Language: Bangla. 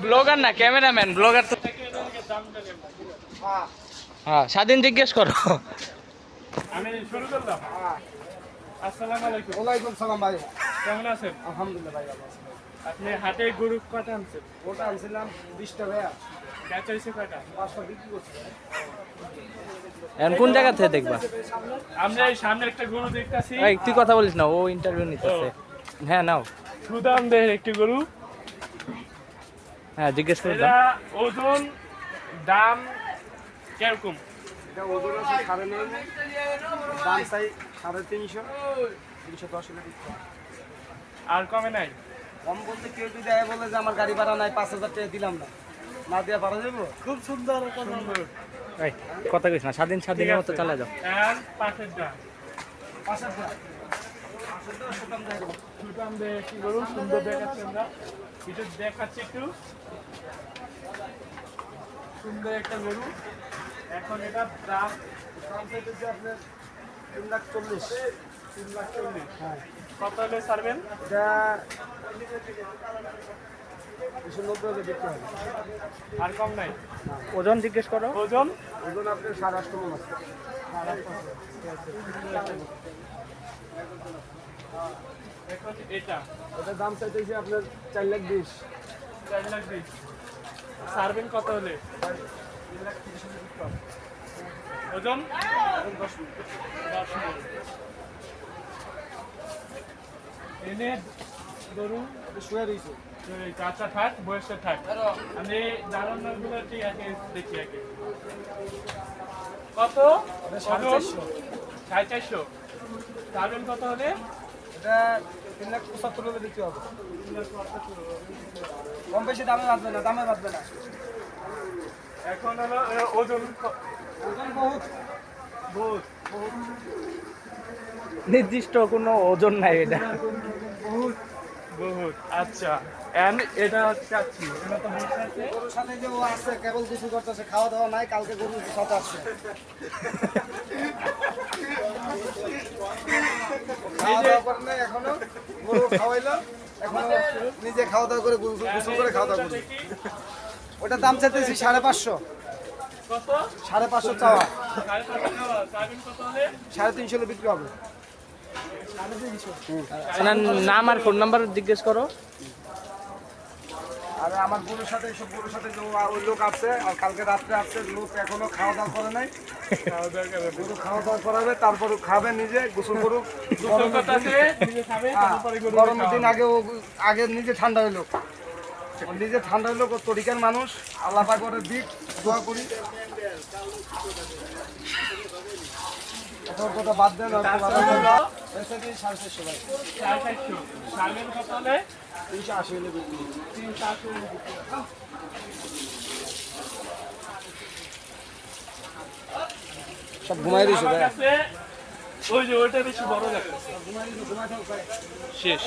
ব্লগার না ক্যামেরাম্যান, ব্লগার তো। হ্যাঁ, স্বাধীন জিজ্ঞেস করো। আমি শুরু করলাম। আসসালামু আলাইকুম। ওয়ালাইকুম সালাম ভাই। কেমন আছেন? আলহামদুলিল্লাহ ভাই ভালো আছি। আপনি হাটে গরু কটা আনছেন? ওটা আনছিলাম 20টা ভাইয়া, বেচা হয়েছে কয়টা? 5টা বিক্রি করছি। এখন কোন জায়গা থেকে দেখবা? আমরা এই সামনে একটা গরু দেখতেছি। এই তুই কথা বলিস না, ও ইন্টারভিউ নিতেছে। হ্যাঁ নাও। সুদাম দেহের একটি গরু। হ্যাঁ জিজ্ঞেস করে এটা দাও। ওজন দাম কিরকম? এটা ওজন আছে 9.5, দাম চাই 350, 310 হলে বিক্রি হয়। আর কমে নাই? কম বলতে কেউ যদি আয় বলে যে আমার গাড়ি ভাড়া নাই 5,000 টাকা দিলাম না, না দিয়ে পারা যাবো? খুব সুন্দর সুন্দর। এই কথা কইস না, স্বাধীন স্বাধীনের মতো চালা যাও। আর পাশের দাম? 5,000 সুদাম দেখো। সুদাম দেহের একটি গরু, সুন্দর দেখাচ্ছে। আমরা এটা দেখাচ্ছি একটু। সুন্দর একটা গরু। এখন এটা দাম দাম চাইতেছে আপনার 3,40,000। 3,40,000। হ্যাঁ, কত হলে ছাড়বেন? এটা 290 হলে বিক্রি হবে। আর কম নাই? ওজন জিজ্ঞেস করো। ওজন? ওজন আপনার 8.5 মণ আছে। এখন এটা ওটার দাম চাইতেছে আপনার 4,20,000। 4,20,000। ছাড়বেন কত হলে? 3,30,000 হলে বিক্রি হবে। ওজন? 10 মণ। 10 মণ। এনে গরু শুয়ে রয়েছে। কাঁচা থাক, বয়সে থাক। আমি জানানোগুলো ঠিক আছে, দেখি আগে। কত? এটা 450। 450। ছাড়বেন কত হলে? এটা 3,75,000 হলে বিক্রি হবে। কম বেশি দামে বাঁধবে না, দামে বাঁধবে না। এখন হলো ওজন ওজন বহুত বহুত। নির্দিষ্ট কোনো ওজন নাই এটা। বহুত। বহুত। আচ্ছা, এটা চাচ্ছি। এটা তো বসে আছে। গরুর সাথে যে ও আছে কেবল কিছু করতেছে, খাওয়া দাওয়া নাই, কালকে গরুর সাথে আসছে। খাওয়া দাওয়া করে নাই এখনো, গরু খাওয়াইলো, এখনো নিজে খাওয়া দাওয়া করে গোসল করে খাওয়া দাওয়া করবে। দেখি। ওটার দাম চাইতেছি 550। কত? 550 চাওয়া, 550। ছাড়বেন কত হলে? 350 হলে বিক্রি হবে। ওনার নাম আর ফোন নাম্বার জিজ্ঞেস করো। আর আমার গরুর সাথে এইসব গরুর সাথে যে ওই লোক আছে, আর কালকে রাত্রে আসছে লোক, এখনো খাওয়া দাওয়া করে নাই। খাওয়া দাওয়া করে। গরু খাওয়া দাওয়া করাবে, তারপর খাবে নিজে, গোসল করুক। দুটো কথা আছে, নিজে খাবে, তারপরে গরু গরমের দিন আগে ও আগে নিজে ঠান্ডা হইলো, ও নিজে ঠান্ডা হইলো, ও তরিকার মানুষ। আল্লাহ পাক ওরে দিক, দোয়া করি। ওর কথা বাদ দেন, ওর কথা বাদ দেন। এসে দিন 450 ভাই। 450। ছাড়বেন কত হলে? 380 হলে বিক্রি। 380 হলে বিক্রি হবে। সব ঘুমাই দিয়েছে আমার ভাই। কাছে ওই যে ওইটা বেশি বড় লাগে। ঘুমাই দিয়েছে, ঘুমাই থাকো ভাই। শেষ।